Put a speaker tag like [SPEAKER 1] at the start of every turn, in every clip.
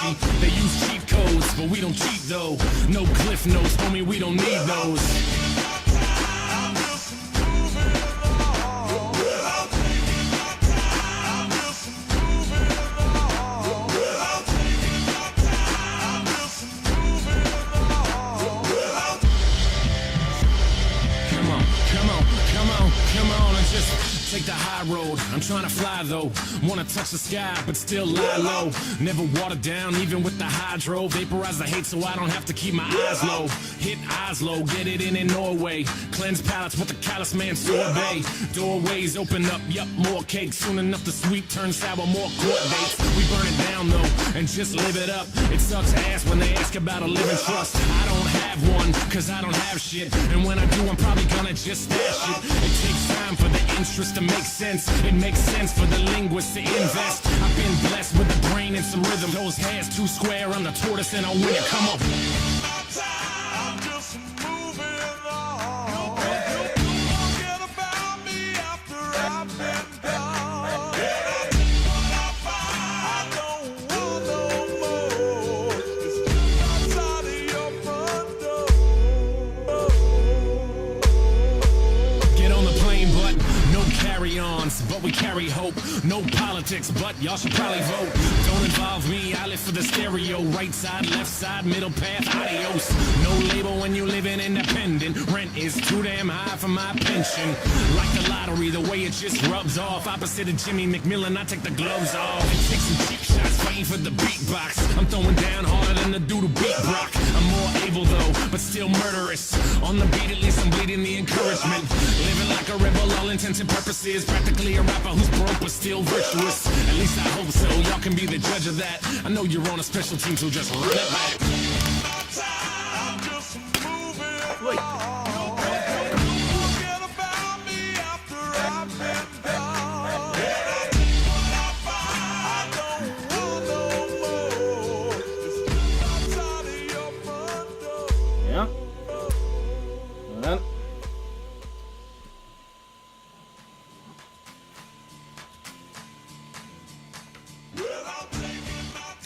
[SPEAKER 1] banshee. They use cheat codes, but we don't cheat though. No cliff notes, homie, we don't need those. Take the high road, I'm trying to fly though. Wanna touch the sky, but still lie low. Never watered down, even with the hydro. Vaporize the hate so I don't have to keep my eyes low. Hit Oslo, get it in Norway. Cleanse palates with the callous man sorbet. Doorways open up, yup, more cake. Soon enough the sweet turn sour, more court dates. We burn it down though, and just live it up. It sucks ass when they ask about a living trust. I don't have one, cause I don't have shit. And when I do, I'm probably gonna just stash it. It takes time for the interest to make sense. It makes sense for the linguists to invest. I've been blessed with a brain and some rhythm. Those hairs too square, I'm the tortoise and I'll win it. Come on. I'm just moving on. Don't forget about me after I've been gone. I don't want no more. It's outside of your front door. Get on the plane, but no carry-ons, but we carry hope. No politics, but y'all should probably vote. Don't involve me, I live for the stereo. Right side, left side, middle path, adios. No label when you living independent. Rent is too damn high for my pension. Like the lottery, the way it just rubs off. Opposite of Jimmy McMillan, I take the gloves off and take some cheap shots, fighting for the beatbox. I'm throwing down harder than the dude who beat Brock. I'm more able though, but still murderous. On the beat, at least I'm bleeding the encouragement. Living like a rebel, all intents and purposes. Practically a rapper who's broke but still virtuous. At least I hope so, y'all can be the judge of that. I know you're on a special team, so just run it back. Wait. Ja. Den.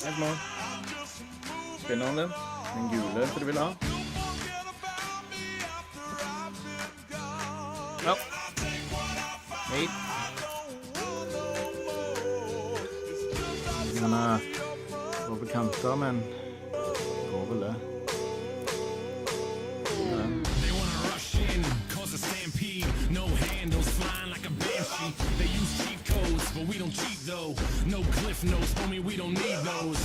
[SPEAKER 1] Her små. Spennende. Den gule som du vil ha. Ja. Hei. Den er over kanter, men går vel det. No handles flying like a banshee. They use cheat codes, but we don't cheat though. No cliff notes, homie, we don't need those.